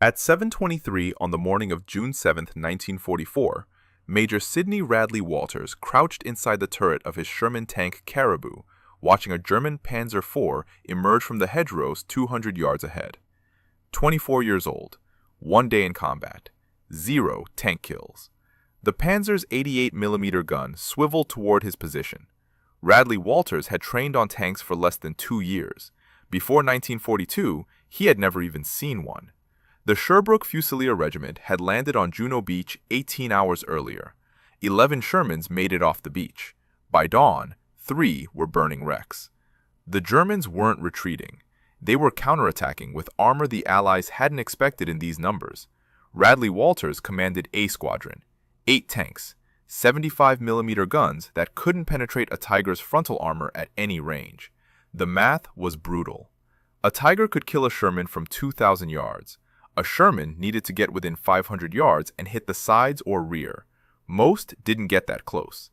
At 7:23 on the morning of June 7, 1944, Major Sydney Radley-Walters crouched inside the turret of his Sherman tank Caribou, watching a German Panzer IV emerge from the hedgerows 200 yards ahead. 24 years old, 1 day in combat, 0 tank kills. The Panzer's 88mm gun swiveled toward his position. Radley-Walters had trained on tanks for less than 2 years. Before 1942, he had never even seen one. The Sherbrooke Fusilier Regiment had landed on Juno Beach 18 hours earlier. 11 Shermans made it off the beach. By dawn, 3 were burning wrecks. The Germans weren't retreating. They were counterattacking with armor the Allies hadn't expected in these numbers. Radley-Walters commanded A Squadron, 8 tanks, 75mm guns that couldn't penetrate a Tiger's frontal armor at any range. The math was brutal. A Tiger could kill a Sherman from 2,000 yards. A Sherman needed to get within 500 yards and hit the sides or rear. Most didn't get that close.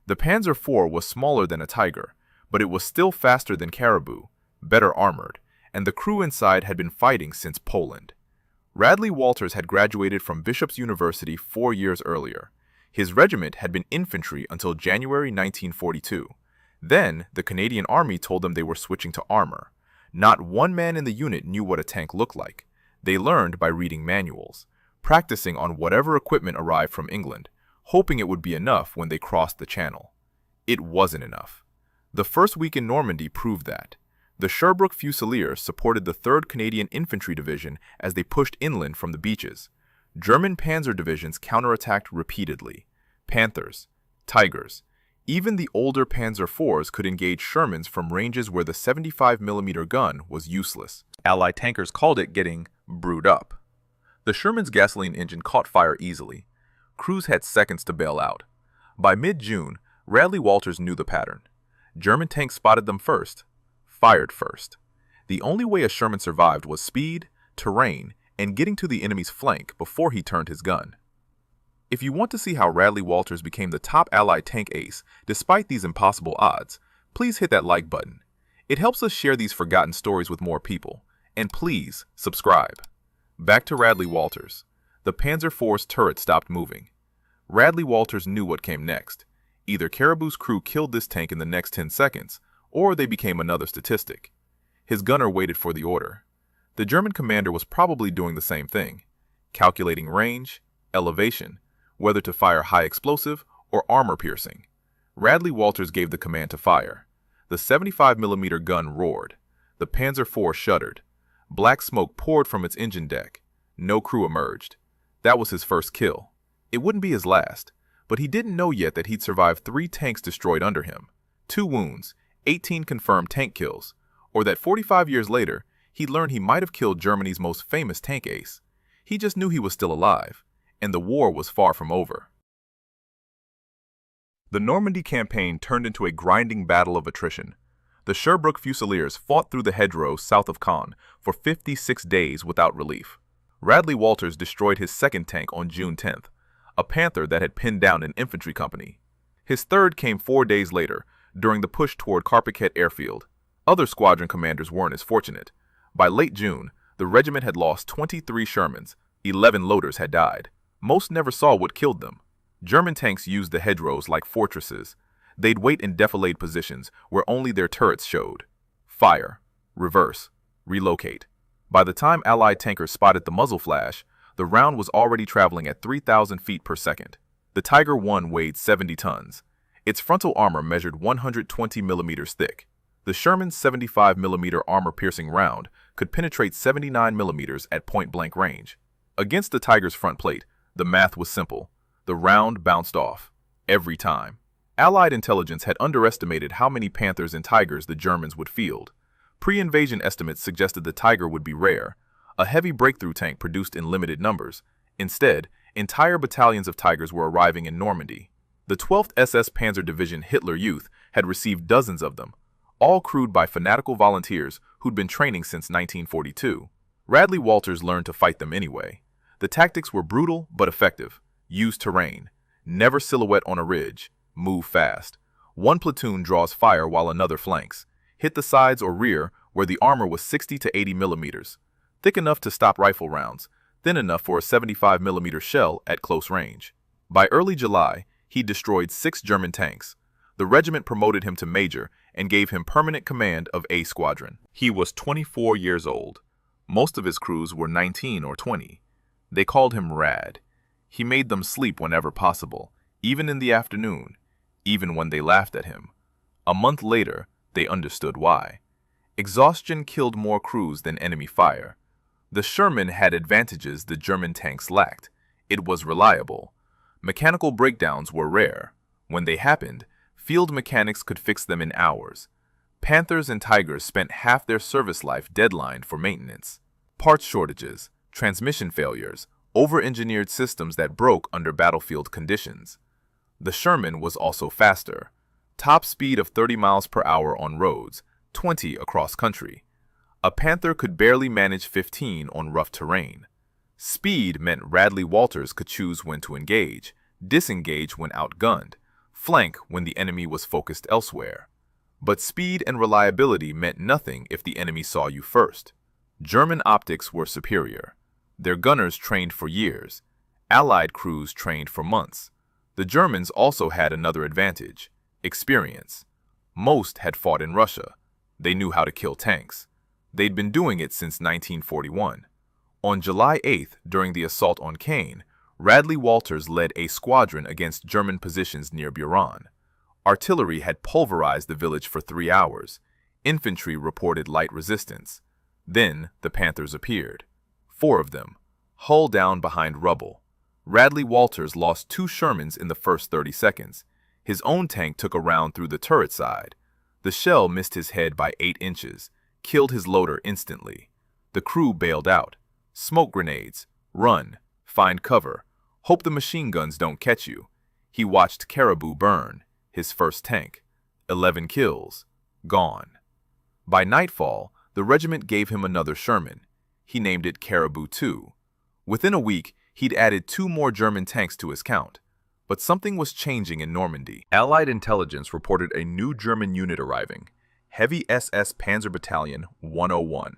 The Panzer IV was smaller than a Tiger, but it was still faster than Caribou, better armored, and the crew inside had been fighting since Poland. Radley-Walters had graduated from Bishop's University 4 years earlier. His regiment had been infantry until January 1942. Then, the Canadian Army told them they were switching to armor. Not one man in the unit knew what a tank looked like. They learned by reading manuals, practicing on whatever equipment arrived from England, hoping it would be enough when they crossed the Channel. It wasn't enough. The first week in Normandy proved that. The Sherbrooke Fusiliers supported the 3rd Canadian Infantry Division as they pushed inland from the beaches. German panzer divisions counterattacked repeatedly. Panthers, Tigers, even the older Panzer IVs could engage Shermans from ranges where the 75mm gun was useless. Allied tankers called it getting brewed up. The Sherman's gasoline engine caught fire easily. Crews had seconds to bail out. By mid-June, Radley-Walters knew the pattern. German tanks spotted them first, fired first. The only way a Sherman survived was speed, terrain, and getting to the enemy's flank before he turned his gun. If you want to see how Radley-Walters became the top Allied tank ace despite these impossible odds, please hit that like button. It helps us share these forgotten stories with more people. And please, subscribe. Back to Radley-Walters. The Panzer IV's turret stopped moving. Radley-Walters knew what came next. Either Caribou's crew killed this tank in the next 10 seconds, or they became another statistic. His gunner waited for the order. The German commander was probably doing the same thing, calculating range, elevation, whether to fire high explosive or armor-piercing. Radley-Walters gave the command to fire. The 75mm gun roared. The Panzer IV shuddered. Black smoke poured from its engine deck. No crew emerged. That was his first kill. It wouldn't be his last, but he didn't know yet that he'd survived 3 tanks destroyed under him, 2 wounds, 18 confirmed tank kills, or that 45 years later, he learned he might have killed Germany's most famous tank ace. He just knew he was still alive, and the war was far from over. The Normandy campaign turned into a grinding battle of attrition. The Sherbrooke Fusiliers fought through the hedgerows south of Caen for 56 days without relief. Radley-Walters destroyed his 2nd tank on June 10th, a Panther that had pinned down an infantry company. His 3rd came 4 days later, during the push toward Carpiquet Airfield. Other squadron commanders weren't as fortunate. By late June, the regiment had lost 23 Shermans, 11 loaders had died. Most never saw what killed them. German tanks used the hedgerows like fortresses. They'd wait in defilade positions where only their turrets showed. Fire, reverse, relocate. By the time Allied tankers spotted the muzzle flash, the round was already traveling at 3,000 feet per second. The Tiger I weighed 70 tons. Its frontal armor measured 120 millimeters thick. The Sherman's 75mm armor-piercing round could penetrate 79 millimeters at point-blank range. Against the Tiger's front plate, the math was simple. The round bounced off. Every time. Allied intelligence had underestimated how many Panthers and Tigers the Germans would field. Pre-invasion estimates suggested the Tiger would be rare, a heavy breakthrough tank produced in limited numbers. Instead, entire battalions of Tigers were arriving in Normandy. The 12th SS Panzer Division Hitler Youth had received dozens of them, all crewed by fanatical volunteers who'd been training since 1942. Radley-Walters learned to fight them anyway. The tactics were brutal but effective. Use terrain. Never silhouette on a ridge. Move fast. One platoon draws fire while another flanks. Hit the sides or rear where the armor was 60 to 80 millimeters. Thick enough to stop rifle rounds. thin enough for a 75mm shell at close range. By early July, he destroyed 6 German tanks. The regiment promoted him to major and gave him permanent command of A Squadron. He was 24 years old. Most of his crews were 19 or 20. They called him Rad. He made them sleep whenever possible, even in the afternoon, even when they laughed at him. A month later, they understood why. Exhaustion killed more crews than enemy fire. The Sherman had advantages the German tanks lacked. It was reliable. Mechanical breakdowns were rare. When they happened, field mechanics could fix them in hours. Panthers and Tigers spent half their service life deadlined for maintenance. Parts shortages, transmission failures, over-engineered systems that broke under battlefield conditions. The Sherman was also faster. Top speed of 30 miles per hour on roads, 20 across country. A Panther could barely manage 15 on rough terrain. Speed meant Radley-Walters could choose when to engage, disengage when outgunned, flank when the enemy was focused elsewhere. But speed and reliability meant nothing if the enemy saw you first. German optics were superior. Their gunners trained for years. Allied crews trained for months. The Germans also had another advantage: experience. Most had fought in Russia. They knew how to kill tanks. They'd been doing it since 1941. On July 8th, during the assault on Caen, Radley-Walters led a squadron against German positions near Buran. Artillery had pulverized the village for 3 hours. Infantry reported light resistance. Then the Panthers appeared. 4 of them, hull down behind rubble. Radley-Walters lost 2 Shermans in the first 30 seconds. His own tank took a round through the turret side. The shell missed his head by 8 inches, killed his loader instantly. The crew bailed out. Smoke grenades. Run. Find cover. Hope the machine guns don't catch you. He watched Caribou burn, his first tank. 11 kills. Gone. By nightfall, the regiment gave him another Sherman. He named it Caribou II. Within a week, he'd added 2 more German tanks to his count. But something was changing in Normandy. Allied intelligence reported a new German unit arriving. Heavy SS Panzer Battalion 101.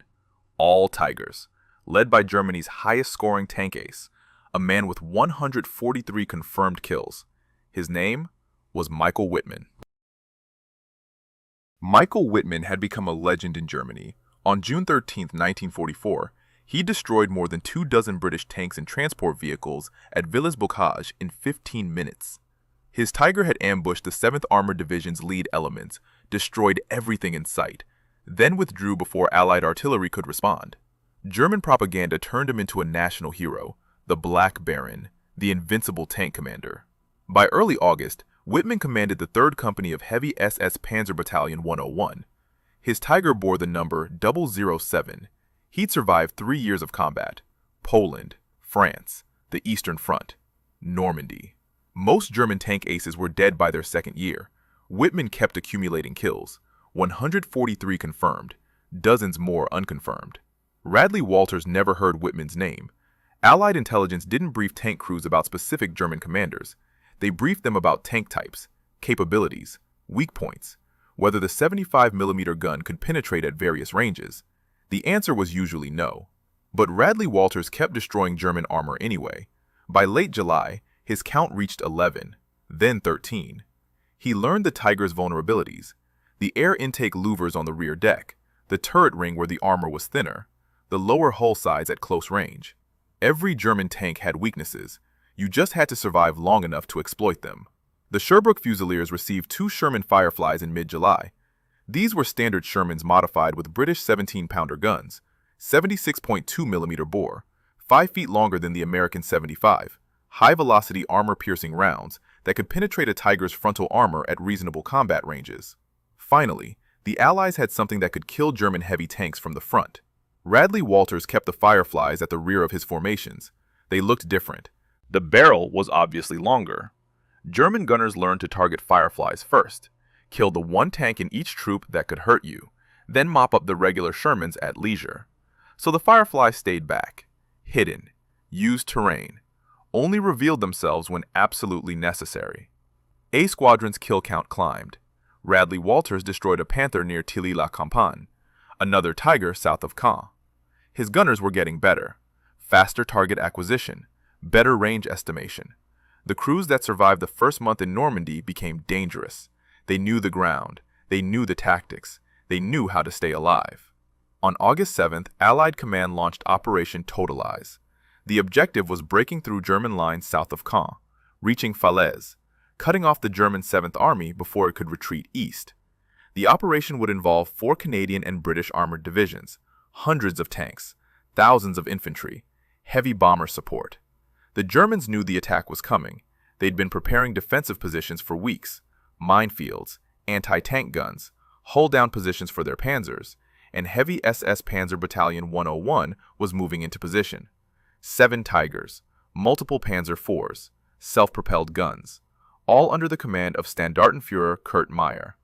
All Tigers. Led by Germany's highest-scoring tank ace, a man with 143 confirmed kills. His name was Michael Wittmann. Michael Wittmann had become a legend in Germany. On June 13, 1944, he destroyed more than 24 British tanks and transport vehicles at Villers-Bocage in 15 minutes. His Tiger had ambushed the 7th Armored Division's lead elements, destroyed everything in sight, then withdrew before Allied artillery could respond. German propaganda turned him into a national hero, the Black Baron, the invincible tank commander. By early August, Wittmann commanded the 3rd Company of Heavy SS Panzer Battalion 101. His Tiger bore the number 007. He'd survived 3 years of combat: Poland, France, the Eastern Front, Normandy. Most German tank aces were dead by their 2nd year. Wittmann kept accumulating kills, 143 confirmed, dozens more unconfirmed. Radley-Walters never heard Wittmann's name. Allied intelligence didn't brief tank crews about specific German commanders. They briefed them about tank types, capabilities, weak points, whether the 75mm gun could penetrate at various ranges. The answer was usually no. But Radley-Walters kept destroying German armor anyway. By late July, his count reached 11, then 13. He learned the Tiger's vulnerabilities: the air intake louvers on the rear deck, the turret ring where the armor was thinner, the lower hull sides at close range. Every German tank had weaknesses. You just had to survive long enough to exploit them. The Sherbrooke Fusiliers received 2 Sherman Fireflies in mid-July. These were standard Shermans modified with British 17-pounder guns, 76.2mm bore, 5 feet longer than the American 75, high-velocity armor-piercing rounds that could penetrate a Tiger's frontal armor at reasonable combat ranges. Finally, the Allies had something that could kill German heavy tanks from the front. Radley-Walters kept the Fireflies at the rear of his formations. They looked different. The barrel was obviously longer. German gunners learned to target Fireflies first, kill the one tank in each troop that could hurt you, then mop up the regular Shermans at leisure. So the Fireflies stayed back, hidden, used terrain, only revealed themselves when absolutely necessary. A Squadron's kill count climbed. Radley-Walters destroyed a Panther near Tilly-la-Campagne, another Tiger south of Caen. His gunners were getting better. faster target acquisition, better range estimation. The crews that survived the first month in Normandy became dangerous. They knew the ground, they knew the tactics, they knew how to stay alive. On August 7th, Allied Command launched Operation Totalize. The objective was breaking through German lines south of Caen, reaching Falaise, cutting off the German 7th Army before it could retreat east. The operation would involve 4 Canadian and British armored divisions, hundreds of tanks, thousands of infantry, heavy bomber support. The Germans knew the attack was coming. They'd been preparing defensive positions for weeks, minefields, anti-tank guns, hold-down positions for their panzers, and heavy SS Panzer Battalion 101 was moving into position. 7 Tigers, multiple Panzer IVs, self-propelled guns, all under the command of Standartenführer Kurt Meyer.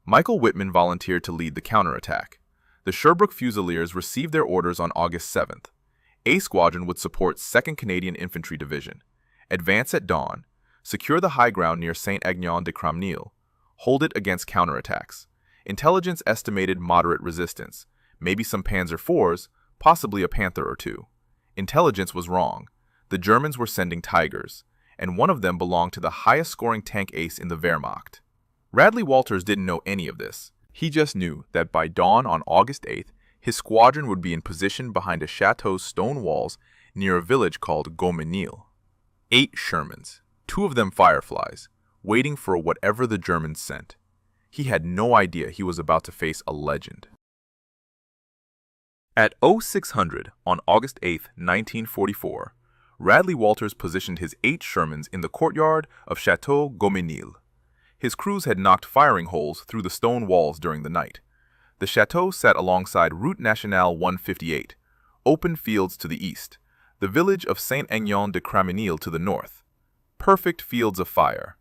Michael Wittmann volunteered to lead the counterattack. The Sherbrooke Fusiliers received their orders on August 7th. A Squadron would support 2nd Canadian Infantry Division, advance at dawn, secure the high ground near Saint-Aignan-de-Cramnil, hold it against counterattacks. Intelligence estimated moderate resistance, maybe some Panzer IVs, possibly a Panther or 2. Intelligence was wrong. The Germans were sending Tigers, and one of them belonged to the highest-scoring tank ace in the Wehrmacht. Radley-Walters didn't know any of this. He just knew that by dawn on August 8th, his squadron would be in position behind a chateau's stone walls near a village called Gomenil. 8 Shermans, 2 of them Fireflies, waiting for whatever the Germans sent. He had no idea he was about to face a legend. At 0600 on August 8, 1944, Radley-Walters positioned his 8 Shermans in the courtyard of Chateau Gomenil. His crews had knocked firing holes through the stone walls during the night. The chateau sat alongside Route Nationale 158, open fields to the east, the village of Saint-Aignan-de-Cramnil to the north. Perfect fields of fire.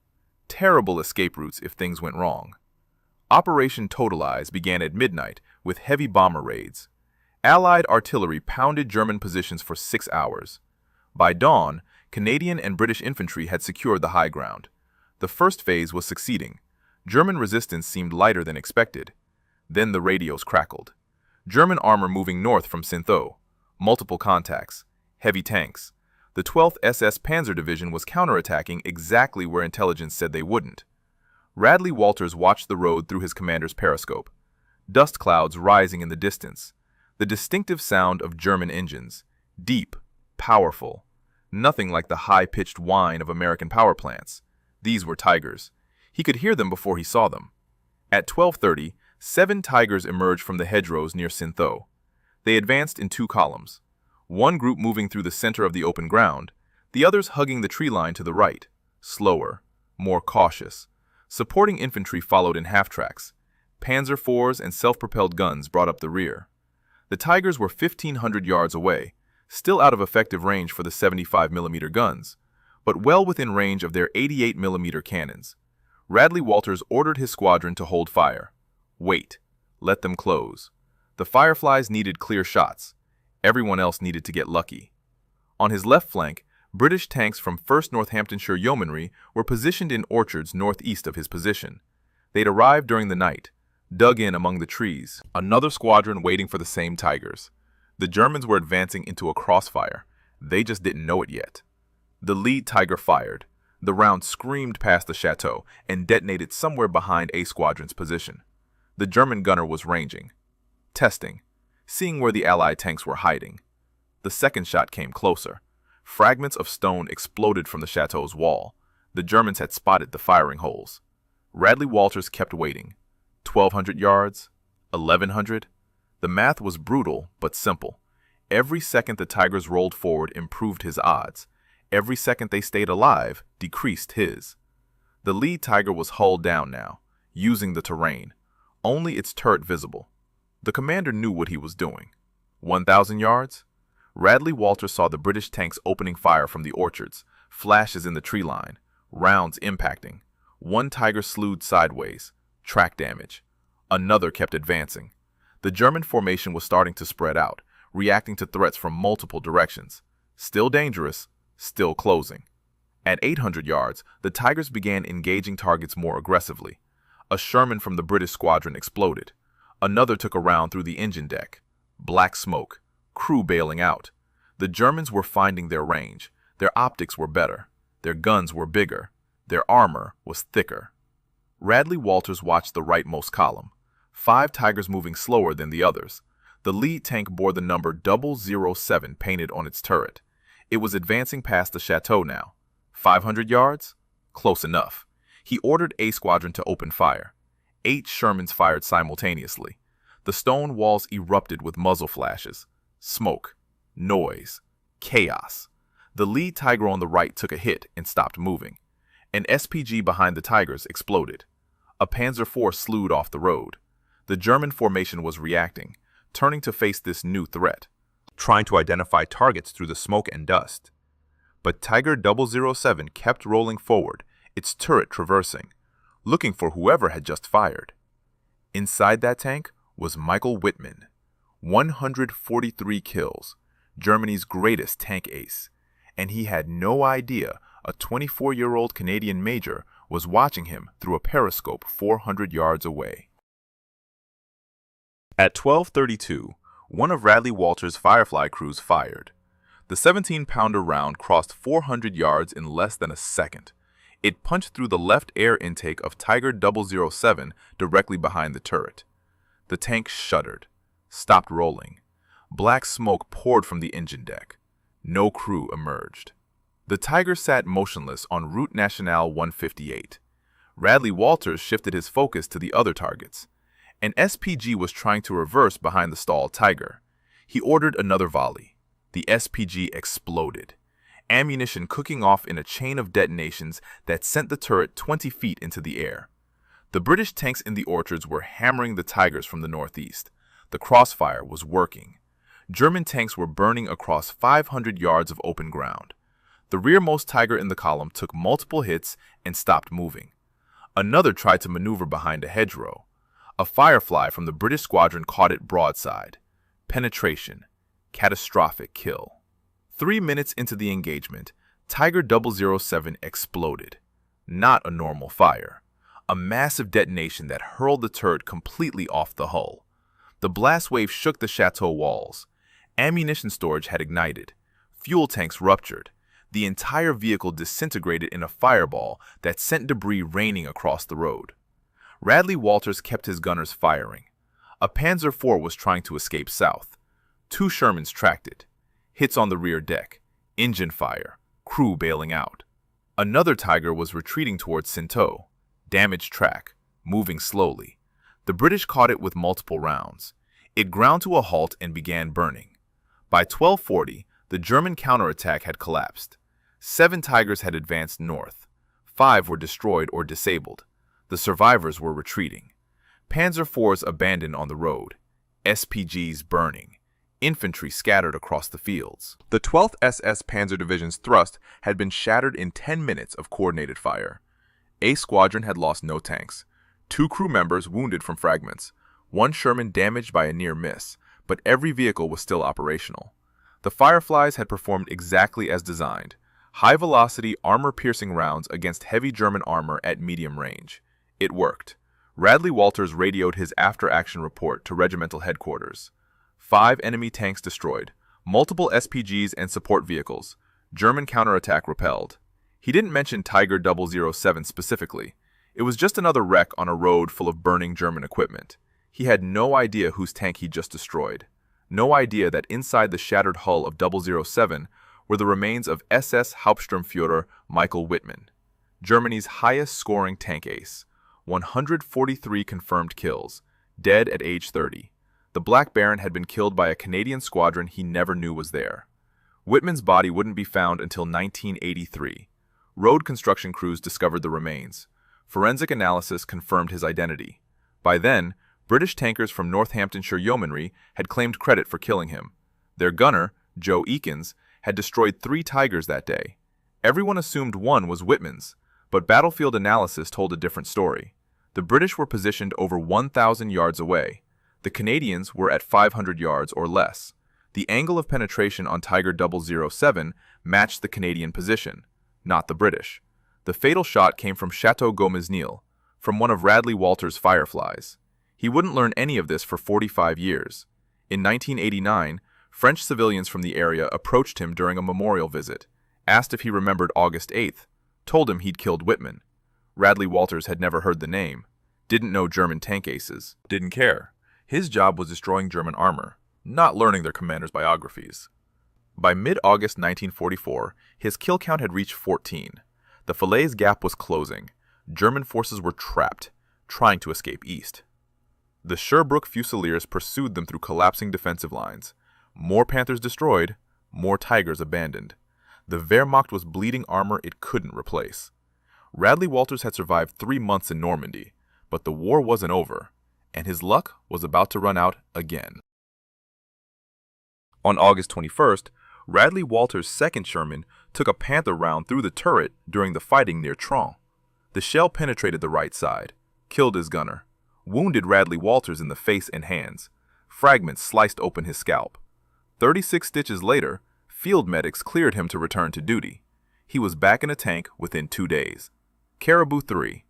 Terrible escape routes if things went wrong. Operation Totalize began at midnight with heavy bomber raids. Allied artillery pounded German positions for 6 hours. By dawn, Canadian and British infantry had secured the high ground. The first phase was succeeding. German resistance seemed lighter than expected. Then the radios crackled. German armor moving north from Saint-Ouen. Multiple contacts. Heavy tanks. The 12th SS Panzer Division was counterattacking exactly where intelligence said they wouldn't. Radley-Walters watched the road through his commander's periscope. Dust clouds rising in the distance. The distinctive sound of German engines. Deep, powerful. Nothing like the high-pitched whine of American power plants. These were Tigers. He could hear them before he saw them. At 12:30, 7 Tigers emerged from the hedgerows near Saint-Ouen. They advanced in 2 columns. One group moving through the center of the open ground, the others hugging the tree line to the right, slower, more cautious. Supporting infantry followed in half-tracks. Panzer IVs and self-propelled guns brought up the rear. The Tigers were 1,500 yards away, still out of effective range for the 75mm guns, but well within range of their 88mm cannons. Radley-Walters ordered his squadron to hold fire. Wait. Let them close. The Fireflies needed clear shots. Everyone else needed to get lucky. On his left flank, British tanks from 1st Northamptonshire Yeomanry were positioned in orchards northeast of his position. They'd arrived during the night, dug in among the trees, another squadron waiting for the same Tigers. The Germans were advancing into a crossfire. They just didn't know it yet. The lead Tiger fired. The round screamed past the chateau and detonated somewhere behind A Squadron's position. The German gunner was ranging, testing, seeing where the Allied tanks were hiding. The second shot came closer. Fragments of stone exploded from the chateau's wall. The Germans had spotted the firing holes. Radley-Walters kept waiting. 1,200 yards? 1,100? The math was brutal but simple. Every second the Tigers rolled forward improved his odds. Every second they stayed alive decreased his. The lead Tiger was hulled down now, using the terrain. Only its turret visible. The commander knew what he was doing. 1,000 yards? Radley-Walters saw the British tanks opening fire from the orchards, flashes in the tree line, rounds impacting. One Tiger slewed sideways, track damage. Another kept advancing. The German formation was starting to spread out, reacting to threats from multiple directions. Still dangerous, still closing. At 800 yards, the Tigers began engaging targets more aggressively. A Sherman from the British squadron exploded. Another took a round through the engine deck. Black smoke. Crew bailing out. The Germans were finding their range. Their optics were better. Their guns were bigger. Their armor was thicker. Radley-Walters watched the rightmost column. 5 Tigers moving slower than the others. The lead tank bore the number 007 painted on its turret. It was advancing past the chateau now. 500 yards? Close enough. He ordered A Squadron to open fire. 8 Shermans fired simultaneously. The stone walls erupted with muzzle flashes. Smoke. Noise. Chaos. The lead Tiger on the right took a hit and stopped moving. An SPG behind the Tigers exploded. A Panzer IV slewed off the road. The German formation was reacting, turning to face this new threat, trying to identify targets through the smoke and dust. But Tiger 007 kept rolling forward, its turret traversing, looking for whoever had just fired. Inside that tank was Michael Wittmann. 143 kills, Germany's greatest tank ace. And he had no idea a 24-year-old Canadian major was watching him through a periscope 400 yards away. At 12:32, one of Radley-Walters' Firefly crews fired. The 17-pounder round crossed 400 yards in less than a second. It punched through the left air intake of Tiger 007 directly behind the turret. The tank shuddered, stopped rolling. Black smoke poured from the engine deck. No crew emerged. The Tiger sat motionless on Route Nationale 158. Radley-Walters shifted his focus to the other targets. An SPG was trying to reverse behind the stalled Tiger. He ordered another volley. The SPG exploded, ammunition cooking off in a chain of detonations that sent the turret 20 feet into the air. The British tanks in the orchards were hammering the Tigers from the northeast. The crossfire was working. German tanks were burning across 500 yards of open ground. The rearmost Tiger in the column took multiple hits and stopped moving. Another tried to maneuver behind a hedgerow. A Firefly from the British squadron caught it broadside. Penetration. Catastrophic kill. 3 minutes into the engagement, Tiger 007 exploded. Not a normal fire. A massive detonation that hurled the turret completely off the hull. The blast wave shook the chateau walls. Ammunition storage had ignited. Fuel tanks ruptured. The entire vehicle disintegrated in a fireball that sent debris raining across the road. Radley-Walters kept his gunners firing. A Panzer IV was trying to escape south. 2 Shermans tracked it. Hits on the rear deck. Engine fire. Crew bailing out. Another Tiger was retreating towards Sinto. Damaged track. Moving slowly. The British caught it with multiple rounds. It ground to a halt and began burning. By 12:40, the German counterattack had collapsed. 7 Tigers had advanced north. 5 were destroyed or disabled. The survivors were retreating. Panzer IVs abandoned on the road. SPGs burning. Infantry scattered across the fields. The 12th SS Panzer Division's thrust had been shattered in 10 minutes of coordinated fire. A Squadron had lost no tanks. 2 crew members wounded from fragments. 1 Sherman damaged by a near miss, but every vehicle was still operational. The Fireflies had performed exactly as designed. High-velocity, armor-piercing rounds against heavy German armor at medium range. It worked. Radley-Walters radioed his after-action report to regimental headquarters. 5 enemy tanks destroyed, multiple SPGs and support vehicles. German counterattack repelled. He didn't mention Tiger 007 specifically. It was just another wreck on a road full of burning German equipment. He had no idea whose tank he just destroyed. No idea that inside the shattered hull of 007 were the remains of SS Hauptsturmführer Michael Wittmann, Germany's highest-scoring tank ace. 143 confirmed kills, dead at age 30. The Black Baron had been killed by a Canadian squadron he never knew was there. Wittmann's body wouldn't be found until 1983. Road construction crews discovered the remains. Forensic analysis confirmed his identity. By then, British tankers from Northamptonshire Yeomanry had claimed credit for killing him. Their gunner, Joe Eakins, had destroyed 3 Tigers that day. Everyone assumed one was Wittmann's, but battlefield analysis told a different story. The British were positioned over 1,000 yards away. The Canadians were at 500 yards or less. The angle of penetration on Tiger 007 matched the Canadian position, not the British. The fatal shot came from Chateau Gomesnil, from one of Radley-Walters' Fireflies. He wouldn't learn any of this for 45 years. In 1989, French civilians from the area approached him during a memorial visit, asked if he remembered August 8th, told him he'd killed Whitman. Radley-Walters had never heard the name, didn't know German tank aces, didn't care. His job was destroying German armor, not learning their commanders' biographies. By mid-August 1944, his kill count had reached 14. The Falaise Gap was closing. German forces were trapped, trying to escape east. The Sherbrooke Fusiliers pursued them through collapsing defensive lines. More Panthers destroyed, more Tigers abandoned. The Wehrmacht was bleeding armor it couldn't replace. Radley-Walters had survived 3 months in Normandy, but the war wasn't over, and his luck was about to run out again. On August 21st, Radley-Walters' 2nd Sherman took a Panther round through the turret during the fighting near Tron. The shell penetrated the right side, killed his gunner, wounded Radley-Walters in the face and hands. Fragments sliced open his scalp. 36 stitches later, field medics cleared him to return to duty. He was back in a tank within 2 days. Caribou 3.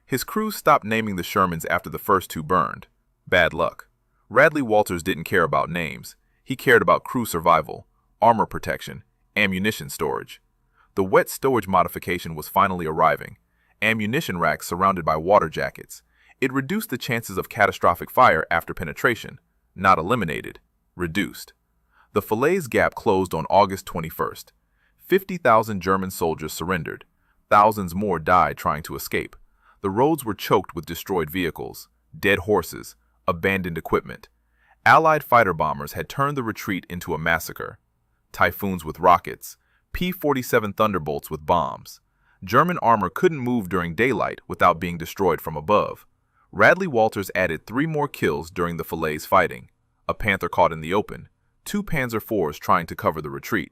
His crew stopped naming the Shermans after the first 2 burned. Bad luck. Radley-Walters didn't care about names. He cared about crew survival, armor protection, ammunition storage. The wet stowage modification was finally arriving. Ammunition racks surrounded by water jackets. It reduced the chances of catastrophic fire after penetration. Not eliminated, reduced. The Falaise Gap closed on August 21st. 50,000 German soldiers surrendered. Thousands more died trying to escape. The roads were choked with destroyed vehicles, dead horses, abandoned equipment. Allied fighter bombers had turned the retreat into a massacre. Typhoons with rockets, P-47 Thunderbolts with bombs. German armor couldn't move during daylight without being destroyed from above. Radley-Walters added 3 more kills during the Falaise fighting. A Panther caught in the open, 2 Panzer IVs trying to cover the retreat.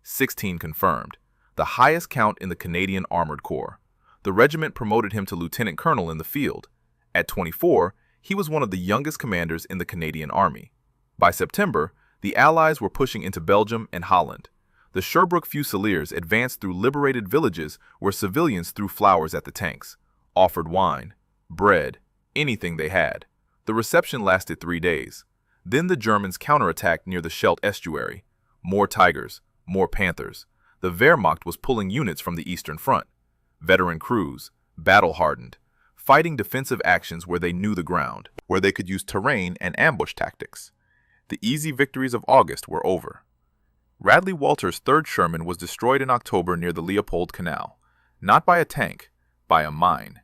16 confirmed, the highest count in the Canadian Armored Corps. The regiment promoted him to lieutenant colonel in the field. At 24, he was one of the youngest commanders in the Canadian Army. By September, the Allies were pushing into Belgium and Holland. The Sherbrooke Fusiliers advanced through liberated villages where civilians threw flowers at the tanks, offered wine, bread, anything they had. The reception lasted 3 days. Then the Germans counterattacked near the Scheldt estuary. More Tigers, more Panthers. The Wehrmacht was pulling units from the Eastern Front. Veteran crews, battle-hardened, fighting defensive actions where they knew the ground, where they could use terrain and ambush tactics. The easy victories of August were over. Radley-Walters' 3rd Sherman was destroyed in October near the Leopold Canal, not by a tank, by a mine.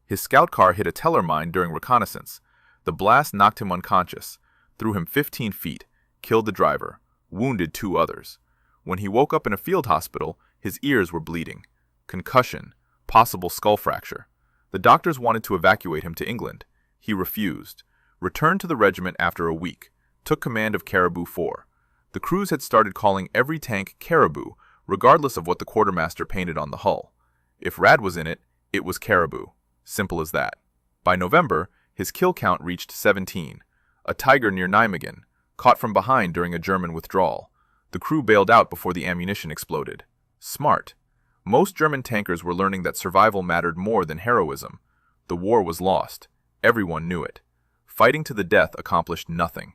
His scout car hit a Teller mine during reconnaissance. The blast knocked him unconscious, threw him 15 feet, killed the driver, wounded 2 others. When he woke up in a field hospital, his ears were bleeding. Concussion, possible skull fracture. The doctors wanted to evacuate him to England. He refused. Returned to the regiment after a week. Took command of Caribou 4. The crews had started calling every tank Caribou, regardless of what the quartermaster painted on the hull. If Rad was in it, it was Caribou. Simple as that. By November, his kill count reached 17. A Tiger near Nijmegen, caught from behind during a German withdrawal. The crew bailed out before the ammunition exploded. Smart. Most German tankers were learning that survival mattered more than heroism. The war was lost. Everyone knew it. Fighting to the death accomplished nothing.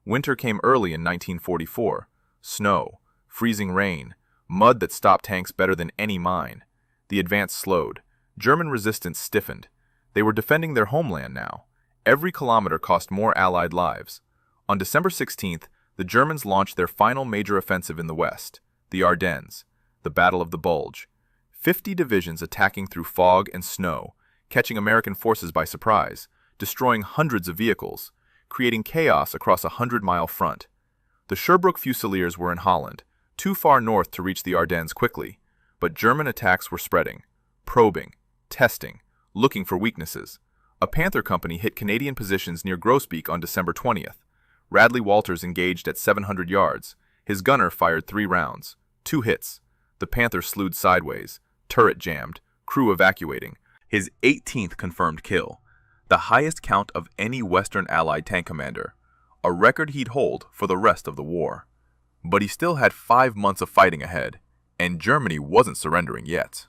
Winter came early in 1944. Snow, freezing rain, mud that stopped tanks better than any mine. The advance slowed. German resistance stiffened. They were defending their homeland now. Every kilometer cost more Allied lives. On December 16th, the Germans launched their final major offensive in the West, the Ardennes, the Battle of the Bulge. 50 divisions attacking through fog and snow, catching American forces by surprise, destroying hundreds of vehicles, creating chaos across a 100-mile front. The Sherbrooke Fusiliers were in Holland, too far north to reach the Ardennes quickly, but German attacks were spreading, probing, testing, looking for weaknesses. A Panther company hit Canadian positions near Grosbeek on December 20th. Radley-Walters engaged at 700 yards. His gunner fired 3 rounds, 2 hits. The Panther slewed sideways, turret jammed, crew evacuating. His 18th confirmed kill, the highest count of any Western Allied tank commander, a record he'd hold for the rest of the war. But he still had 5 months of fighting ahead, and Germany wasn't surrendering yet.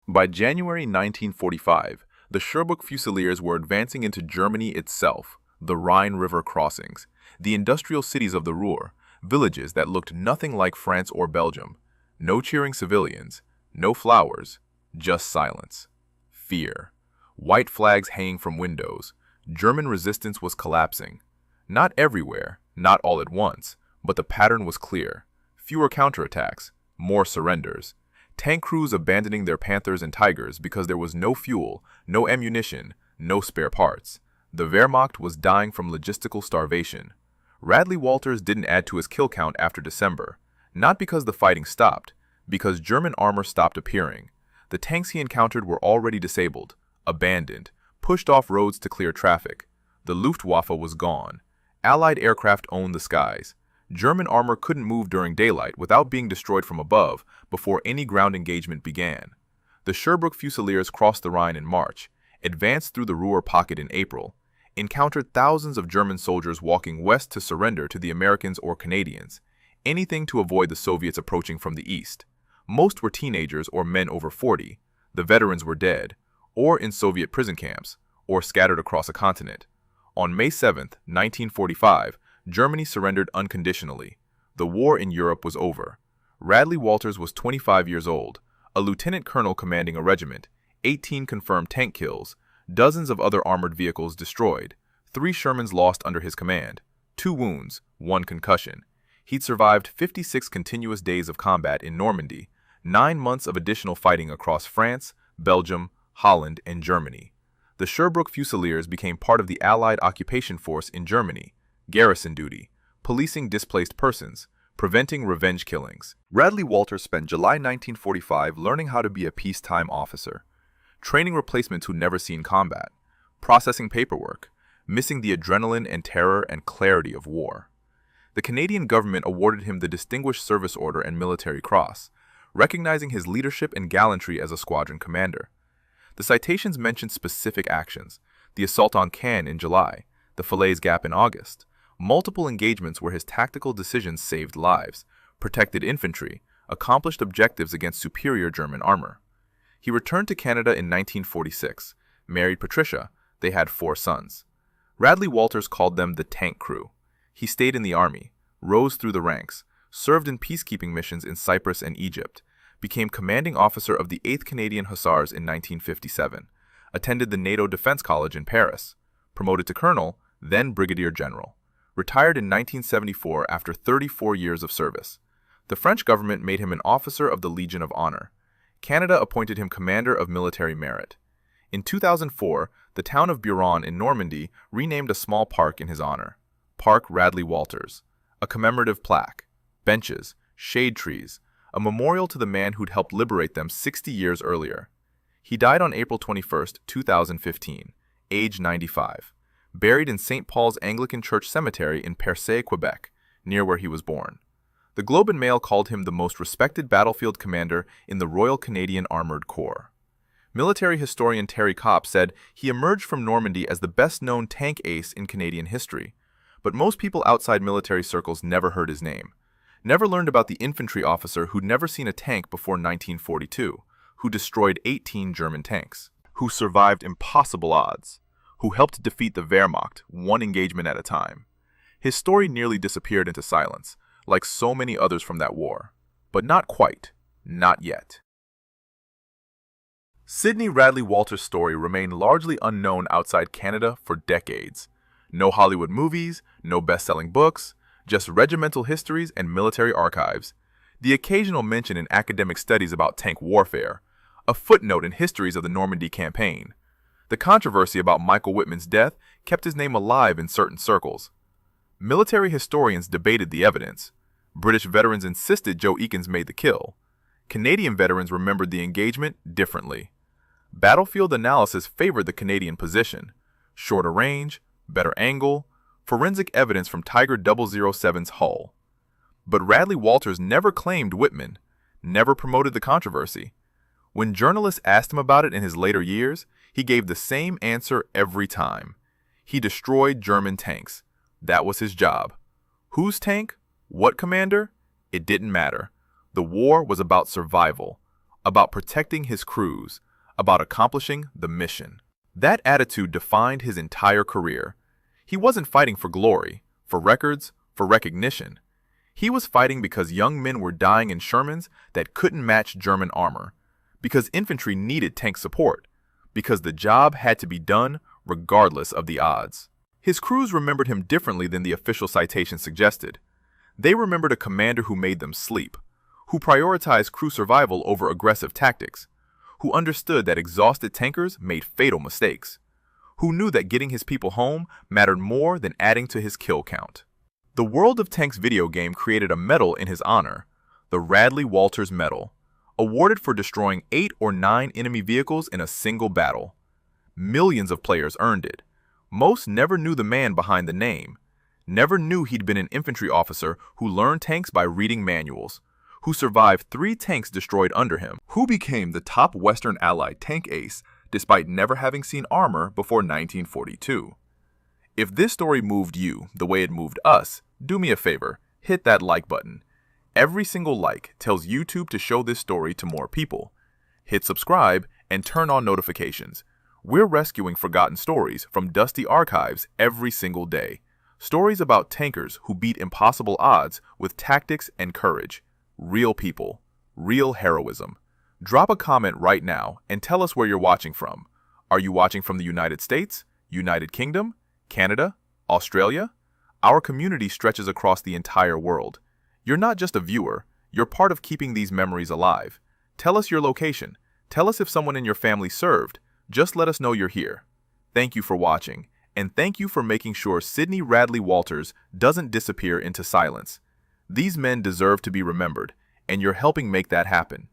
By January 1945, the Sherbrooke Fusiliers were advancing into Germany itself, the Rhine River crossings. the industrial cities of the Ruhr, villages that looked nothing like France or Belgium. No cheering civilians, no flowers, just silence. Fear. White flags hanging from windows. German resistance was collapsing. Not everywhere, not all at once, but the pattern was clear. Fewer counterattacks, more surrenders. Tank crews abandoning their Panthers and Tigers because there was no fuel, no ammunition, no spare parts. The Wehrmacht was dying from logistical starvation. Radley-Walters didn't add to his kill count after December, not because the fighting stopped, because German armor stopped appearing. The tanks he encountered were already disabled, abandoned, pushed off roads to clear traffic. The Luftwaffe was gone. Allied aircraft owned the skies. German armor couldn't move during daylight without being destroyed from above before any ground engagement began. The Sherbrooke Fusiliers crossed the Rhine in March, advanced through the Ruhr pocket in April, encountered thousands of German soldiers walking west to surrender to the Americans or Canadians, anything to avoid the Soviets approaching from the east. Most were teenagers or men over 40. The veterans were dead, or in Soviet prison camps, or scattered across a continent. On May 7, 1945, Germany surrendered unconditionally. The war in Europe was over. Radley-Walters was 25 years old, a lieutenant colonel commanding a regiment, 18 confirmed tank kills, dozens of other armored vehicles destroyed, 3 Shermans lost under his command, 2 wounds, 1 concussion. He'd survived 56 continuous days of combat in Normandy, 9 months of additional fighting across France, Belgium, Holland, and Germany. The Sherbrooke Fusiliers became part of the Allied occupation force in Germany, garrison duty, policing displaced persons, preventing revenge killings. Radley-Walters spent July 1945 learning how to be a peacetime officer, training replacements who'd never seen combat, processing paperwork, missing the adrenaline and terror and clarity of war. The Canadian government awarded him the Distinguished Service Order and Military Cross, recognizing his leadership and gallantry as a squadron commander. The citations mentioned specific actions: the assault on Caen in July, the Falaise Gap in August, multiple engagements where his tactical decisions saved lives, protected infantry, accomplished objectives against superior German armor. He returned to Canada in 1946, married Patricia. They had 4 sons. Radley-Walters called them the tank crew. He stayed in the army, rose through the ranks, served in peacekeeping missions in Cyprus and Egypt, became commanding officer of the 8th Canadian Hussars in 1957, attended the NATO Defense College in Paris, promoted to colonel, then brigadier general, retired in 1974 after 34 years of service. The French government made him an officer of the Legion of Honor. Canada appointed him Commander of Military Merit. In 2004, the town of Buron in Normandy renamed a small park in his honor, Park Radley-Walters. A commemorative plaque, benches, shade trees, a memorial to the man who'd helped liberate them 60 years earlier. He died on April 21, 2015, age 95, buried in St. Paul's Anglican Church Cemetery in Percé, Quebec, near where he was born. The Globe and Mail called him the most respected battlefield commander in the Royal Canadian Armoured Corps. Military historian Terry Kopp said he emerged from Normandy as the best-known tank ace in Canadian history, but most people outside military circles never heard his name, never learned about the infantry officer who'd never seen a tank before 1942, who destroyed 18 German tanks, who survived impossible odds, who helped defeat the Wehrmacht one engagement at a time. His story nearly disappeared into silence, like so many others from that war. But not quite. Not yet. Sydney Radley-Walters' story remained largely unknown outside Canada for decades. No Hollywood movies, no best-selling books, just regimental histories and military archives. The occasional mention in academic studies about tank warfare, a footnote in histories of the Normandy campaign. The controversy about Michael Whitman's death kept his name alive in certain circles. Military historians debated the evidence. British veterans insisted Joe Eakins made the kill. Canadian veterans remembered the engagement differently. Battlefield analysis favored the Canadian position. Shorter range, better angle, forensic evidence from Tiger 007's hull. But Radley-Walters never claimed Whitman, never promoted the controversy. When journalists asked him about it in his later years, he gave the same answer every time. He destroyed German tanks. That was his job. Whose tank? What commander? It didn't matter. The war was about survival, about protecting his crews, about accomplishing the mission. That attitude defined his entire career. He wasn't fighting for glory, for records, for recognition. He was fighting because young men were dying in Shermans that couldn't match German armor, because infantry needed tank support, because the job had to be done regardless of the odds. His crews remembered him differently than the official citation suggested. They remembered a commander who made them sleep, who prioritized crew survival over aggressive tactics, who understood that exhausted tankers made fatal mistakes, who knew that getting his people home mattered more than adding to his kill count. The World of Tanks video game created a medal in his honor, the Radley-Walters Medal, awarded for destroying 8 or 9 enemy vehicles in a single battle. Millions of players earned it. Most never knew the man behind the name, never knew he'd been an infantry officer who learned tanks by reading manuals, who survived 3 tanks destroyed under him, who became the top Western Allied tank ace despite never having seen armor before 1942. If this story moved you the way it moved us, do me a favor, hit that like button. Every single like tells YouTube to show this story to more people. Hit subscribe and turn on notifications. We're rescuing forgotten stories from dusty archives every single day. Stories about tankers who beat impossible odds with tactics and courage. Real people, real heroism. Drop a comment right now and tell us where you're watching from. Are you watching from the United States, United Kingdom, Canada, Australia? Our community stretches across the entire world. You're not just a viewer, you're part of keeping these memories alive. Tell us your location. Tell us if someone in your family served. Just let us know you're here. Thank you for watching, and thank you for making sure Sydney Radley-Walters doesn't disappear into silence. These men deserve to be remembered, and you're helping make that happen.